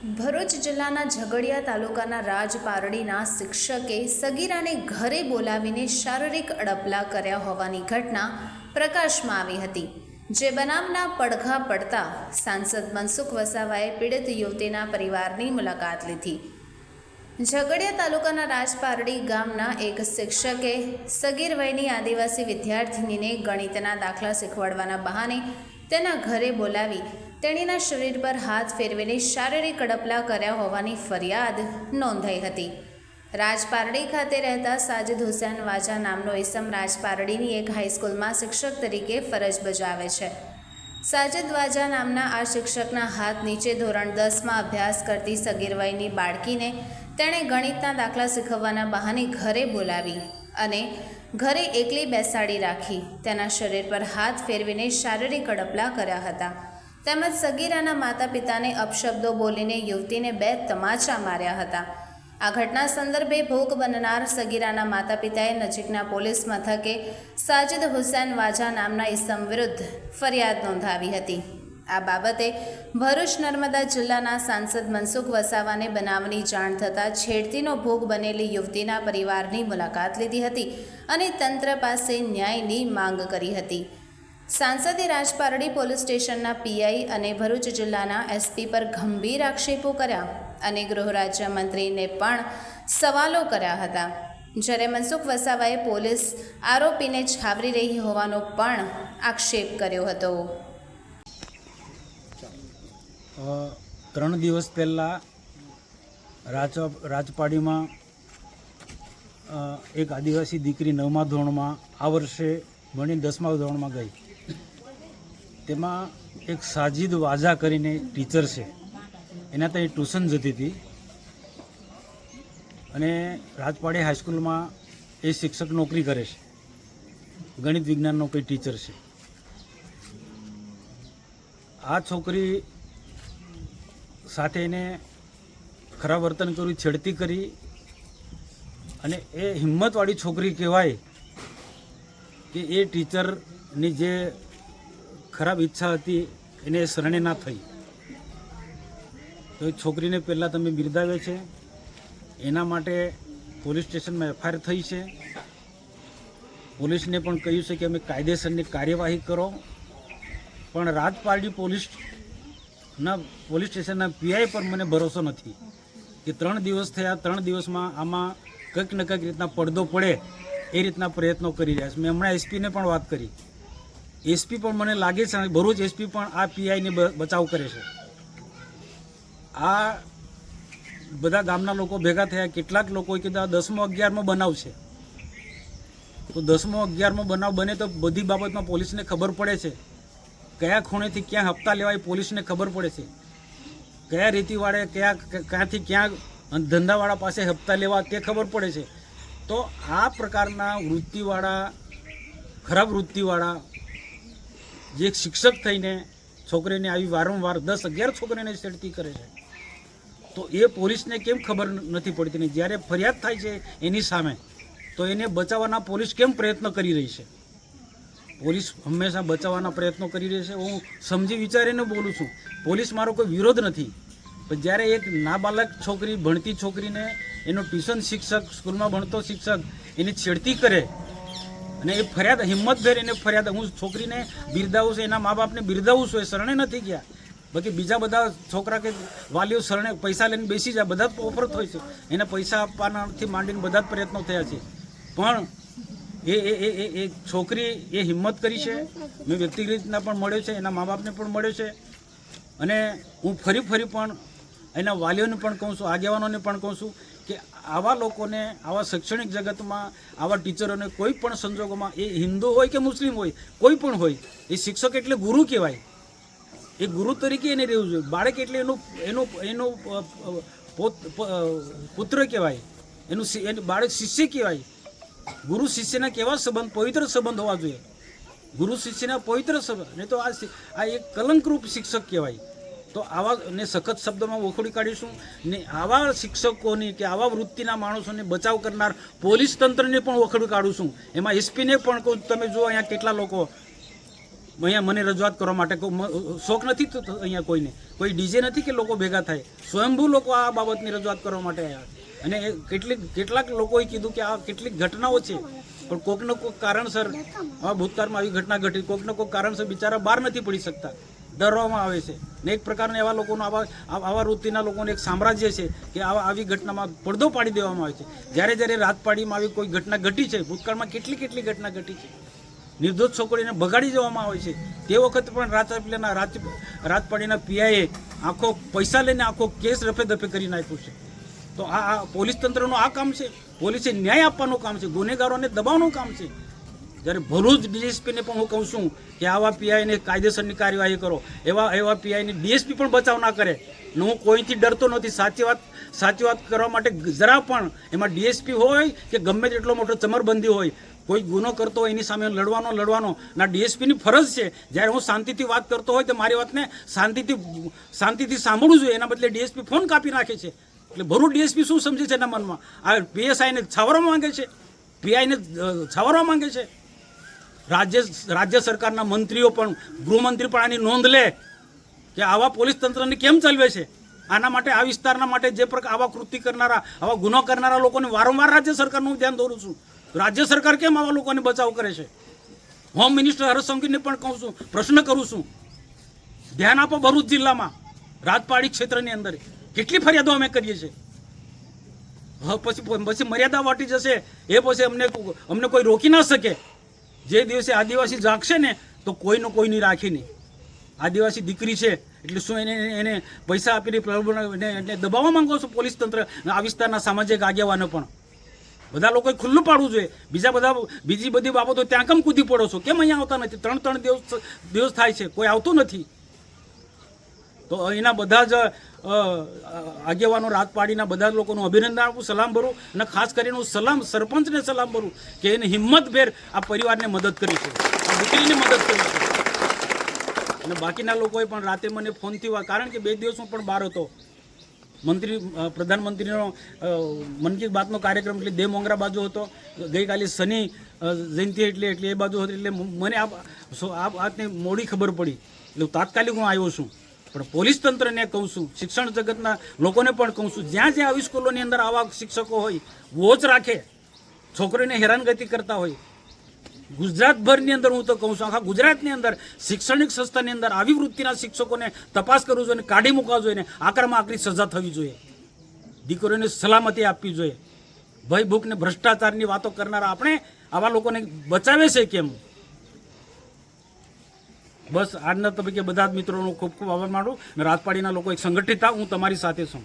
ભરૂચ જિલ્લાના ઝઘડિયા તાલુકાના રાજપારડીના શિક્ષકે સગીરાને ઘરે બોલાવીને શારીરિક અડપલા કર્યા હોવાની ઘટના પ્રકાશમાં આવી હતી, જે બનાવના પડઘા પડતા સાંસદ મનસુખ વસાવાએ પીડિત યુવતીના પરિવારની મુલાકાત લીધી। ઝઘડિયા તાલુકાના રાજપારડી ગામના એક શિક્ષકે સગીર વયની આદિવાસી વિદ્યાર્થિનીને ગણિતના દાખલા શીખવાડવાના બહાને તેના ઘરે બોલાવી તેણીના શરીર પર હાથ ફેરવીને શારીરિક અડપલા કર્યા હોવાની ફરિયાદ નોંધાઈ હતી। રાજપારડી ખાતે રહેતા સાજિદ હુસૈન વાજા નામનો ઈસમ રાજપારડીની એક હાઈસ્કૂલમાં શિક્ષક તરીકે ફરજ બજાવે છે। સાજિદ વાજા નામના આ શિક્ષકના હાથ નીચે ધોરણ 10માં અભ્યાસ કરતી સગીર વયની બાળકીને તેણે ગણિતના દાખલા શીખવવાના બહાને ઘરે બોલાવી અને ઘરે એકલી બેસાડી રાખી તેના શરીર પર હાથ ફેરવીને શારીરિક અડપલા કર્યા હતા, તેમજ સગીરાના માતા પિતાને અપશબ્દો બોલીને યુવતીને 2 તમાચા માર્યા હતા। આ ઘટના સંદર્ભે ભોગ બનનાર સગીરાના માતા પિતાએ નજીકના પોલીસ મથકે સાજિદ હુસૈન વાજા નામના ઈસમ વિરુદ્ધ ફરિયાદ નોંધાવી હતી। આ બાબતે ભરૂચ નર્મદા જિલ્લાના સાંસદ મનસુખ વસાવાને બનાવની જાણ થતાં છેડતીનો ભોગ બનેલી યુવતીના પરિવારની મુલાકાત લીધી હતી અને તંત્ર પાસે ન્યાયની માંગ કરી હતી। સાંસદે રાજપારડી પોલીસ સ્ટેશનના પીઆઈ અને ભરૂચ જિલ્લાના એસપી પર ગંભીર આક્ષેપો કર્યા અને ગૃહ રાજ્યમંત્રીને પણ સવાલો કર્યા હતા, જ્યારે મનસુખ વસાવાએ પોલીસ આરોપીને છાવરી રહી હોવાનો પણ આક્ષેપ કર્યો હતો। 3 દિવસ પહેલાં રાજપાડીમાં એક આદિવાસી દીકરી 9મા ધોરણમાં આ વર્ષે ભણીને 10મા ધોરણમાં ગઈ। તેમાં એક સાજિદ વાજા કરીને ટીચર છે, એના ત્યાં ટ્યુશન જતી હતી અને રાજપાડી હાઈસ્કૂલમાં એ શિક્ષક નોકરી કરે છે, ગણિત વિજ્ઞાનનો કોઈ ટીચર છે। આ છોકરી સાથે એને ખરાબ વર્તન કર્યું, છેડતી કરી અને એ હિંમતવાળી છોકરી કહેવાય કે એ ટીચરની જે ખરાબ ઈચ્છા હતી એને શરણે ના થઈ। તો એ છોકરીને પહેલાં તમે બિરદાવે છે, એના માટે પોલીસ સ્ટેશનમાં એફઆઈઆર થઈ છે। પોલીસને પણ કહ્યું છે કે અમે કાયદેસરની કાર્યવાહી કરો, પણ રાજપારડી પોલીસ સ્ટેશનના પીઆઈ પર મને ભરોસો નથી કે 3 દિવસ થયા, 3 દિવસમાં આમાં કંઈક ને કંઈક રીતના પડદો પડે એ રીતના પ્રયત્નો કરી રહ્યા છે। મેં હમણાં એસપીને પણ વાત કરી, એસપી પણ મને લાગે છે ભરૂચ એસપી પણ આ પીઆઈને બચાવ કરે છે। આ બધા ગામના લોકો ભેગા થયા, કેટલાક લોકોએ કીધું 10મો 11મો બનાવ છે, તો 10મો 11મો બનાવ બને તો બધી બાબતમાં પોલીસને ખબર પડે છે, કયા ખૂણેથી ક્યાં હપ્તા લેવાય પોલીસને ખબર પડે છે, કયા રીતિવાળે ક્યાંથી ક્યાં ધંધાવાળા પાસે હપ્તા લેવા તે ખબર પડે છે। તો આ પ્રકારના વૃત્તિવાળા, ખરાબ વૃત્તિવાળા જે એક શિક્ષક થઈને છોકરીને આવી વારંવાર 10-11 છોકરીને છેડતી કરે છે, તો એ પોલીસને કેમ ખબર નથી પડતી ને જ્યારે ફરિયાદ થાય છે એની સામે તો એને બચાવવાના પોલીસ કેમ પ્રયત્ન કરી રહી છે? પોલીસ હંમેશા બચાવવાના પ્રયત્નો કરી રહી છે। હું સમજી વિચારીને બોલું છું, પોલીસ મારો કોઈ વિરોધ નથી, પણ જ્યારે એક નાબાલક છોકરી, ભણતી છોકરીને એનો ટ્યુશન શિક્ષક, સ્કૂલમાં ભણતો શિક્ષક એની છેડતી કરે અને એ ફરિયાદ હિંમતભેર એને ફરિયાદ, હું છોકરીને બિરદાવું છું, એના મા બાપને બિરદાવું છું, એ શરણે નથી ગયા। બાકી બીજા બધા છોકરા કે વાલીઓ શરણે પૈસા લઈને બેસી જાય, બધા જ ઓફર થાય છે, એને પૈસા આપવાનાથી માંડીને બધા જ પ્રયત્નો થયા છે, પણ એ છોકરી એ હિંમત કરી છે। મેં વ્યક્તિગત રીતના પણ મળ્યો છે, એના મા બાપને પણ મળ્યો છે અને હું ફરી પણ એના વાલીઓને પણ કહું છું, આગેવાનોને પણ કહું છું કે આવા લોકોને, આવા શૈક્ષણિક જગતમાં આવા ટીચરોને કોઈ પણ સંજોગોમાં, એ હિન્દુ હોય કે મુસ્લિમ હોય, કોઈ પણ હોય, એ શિક્ષક એટલે ગુરુ કહેવાય, એ ગુરુ તરીકે એને રહેવું જોઈએ। બાળક એટલે એનું પુત્ર કહેવાય, એનું બાળક શિષ્ય કહેવાય। ગુરુ શિષ્યના કેવા સંબંધ, પવિત્ર સંબંધ હોવા જોઈએ, ગુરુ શિષ્યના પવિત્ર સંબંધ, નહીં તો આ એક કલંકરૂપ શિક્ષક કહેવાય। તો આવા ને સખત શબ્દોમાં વખોડી કાઢીશું ને આવા શિક્ષકોની કે આવા વૃત્તિના માણસોને બચાવ કરનાર પોલીસ તંત્રને પણ વખોડી કાઢું છું। એમાં એસપીને પણ કહું, તમે જુઓ અહીંયા કેટલા લોકો અહીંયા મને રજૂઆત કરવા માટે શોખ નથી તો અહીંયા કોઈને કોઈ ડીજે નથી કે લોકો ભેગા થાય, સ્વયંભૂ લોકો આ બાબતની રજૂઆત કરવા માટે આવ્યા. અને કેટલાક લોકોએ કીધું કે આ કેટલીક ઘટનાઓ છે, પણ કોઈકને કોઈક કારણસર આ ભૂતકાળમાં આવી ઘટના ઘટી, કોઈકને કોઈક કારણસર બિચારા બહાર નથી પડી શકતા, ડરવામાં આવે છે. ને એક પ્રકારના એવા લોકોનો આવા વૃત્તિના લોકોને એક સામ્રાજ્ય છે કે આવી ઘટનામાં પડદો પાડી દેવામાં આવે છે. જ્યારે રાજપાડીમાં આવી કોઈ ઘટના ઘટી છે, ભૂતકાળમાં કેટલી ઘટના ઘટી છે, નિર્દોષ છોકરીને બગાડી દેવામાં આવે છે. તે વખતે પણ રાજપાડીના પીઆઈએ આખો પૈસા લઈને આખો કેસ રફે દફે કરી નાખ્યો છે. તો આ પોલીસ તંત્રનું આ કામ છે, પોલીસે ન્યાય આપવાનું કામ છે, ગુનેગારોને દબાવવાનું કામ છે. જ્યારે ભરૂચ ડીએસપીને પણ હું કહું છું કે આવા પીઆઈને કાયદેસરની કાર્યવાહી કરો, એવા પીઆઈને ડીએસપી પણ બચાવ ના કરે. ને હું કોઈથી ડરતો નથી, સાચી વાત કરવા માટે જરા પણ, એમાં ડીએસપી હોય કે ગમે તેટલો મોટો ચમરબંધી હોય, કોઈ ગુનો કરતો હોય એની સામે લડવાનો ના ડીએસપીની ફરજ છે. જ્યારે હું શાંતિથી વાત કરતો હોય તો મારી વાતને શાંતિથી સાંભળવું જોઈએ, એના બદલે ડીએસપી ફોન કાપી નાખે છે. એટલે ભરૂચ ડીએસપી શું સમજે છે એના મનમાં? આ પીએસઆઈને છાવરવા માંગે છે, પીઆઈને છાવરવા માંગે છે. રાજ્ય સરકારના મંત્રીઓ પણ, ગૃહમંત્રી પણ આની નોંધ લે કે આવા પોલીસ તંત્રને કેમ ચાલવે છે. આના માટે આ વિસ્તારના માટે જે પ્રકાર આવા કૃત્ય કરનારા, આવા ગુનો કરનારા લોકોને વારંવાર રાજ્ય સરકારનું ધ્યાન દોરું છું. રાજ્ય સરકાર કેમ આવા લોકોને બચાવ કરે છે? હોમ મિનિસ્ટર હર્ષ સંઘવીને પણ કહું છું, પ્રશ્ન કરું છું, ધ્યાન આપો. ભરૂચ જિલ્લામાં રાજપાડી ક્ષેત્રની અંદર કેટલી ફરિયાદો અમે કરીએ છીએ. પછી મર્યાદા વાટી જશે એ પછી અમને કોઈ રોકી ના શકે. જે દિવસે આદિવાસી જાગશે ને તો કોઈની રાખી નહીં. આદિવાસી દીકરી છે એટલે શું એને પૈસા આપીને દબાવવા માંગો છો પોલીસ તંત્ર? આ વિસ્તારના સામાજિક આગેવાનો પણ બધા લોકોએ ખુલ્લું પાડવું જોઈએ. બીજી બધી બાબતો ત્યાં કેમ કૂદી પડો છો? કેમ અહીંયા આવતા નથી? ત્રણ દિવસ થાય છે, કોઈ આવતું નથી. તો અહીંના બધા જ આગેવાનો, રાજપાડીના બધા જ લોકોનું અભિનંદન આપું, સલામ ભરું. અને ખાસ કરીને હું સરપંચને સલામ ભરું કે એને હિંમતભેર આ પરિવારને મદદ કરી છે, આ દીકરીને મદદ કરી છે. અને બાકીના લોકોએ પણ રાતે મને ફોનથી કારણ કે 2 દિવસ હું પણ બહાર હતો. પ્રધાનમંત્રીનો મન કી બાતનો કાર્યક્રમ એટલે દેવ મોંગરા બાજુ હતો, ગઈકાલે શનિ જયંતિ એટલે એ બાજુ હતી. એટલે મને આ વાતની મોડી ખબર પડી, એટલે તાત્કાલિક હું આવ્યો છું. પણ પોલીસ તંત્રને કહું છું, શિક્ષણ જગતના લોકોને પણ કહું છું, જ્યાં આવી સ્કૂલોની અંદર આવા શિક્ષકો હોય, વોચ રાખે, છોકરીને હેરાનગતિ કરતા હોય, ગુજરાતભરની અંદર હું તો કહું છું, આખા ગુજરાતની અંદર શૈક્ષણિક સંસ્થાની અંદર આવી વૃત્તિના શિક્ષકોને તપાસ કરવું જોઈએ, કાઢી મૂકવા જોઈએ, આકરામાં આકરી સજા થવી જોઈએ, દીકરીઓને સલામતી આપવી જોઈએ. ભય ભૂખ ને ભ્રષ્ટાચારની વાતો કરનારા આપણે આવા લોકોને બચાવે છે કેમ? બસ આજના તબક્કે બધા જ મિત્રોનો ખૂબ ખૂબ આભાર માનું. રાજપાડીના લોકો એક સંગઠિત થાવ, હું તમારી સાથે છું.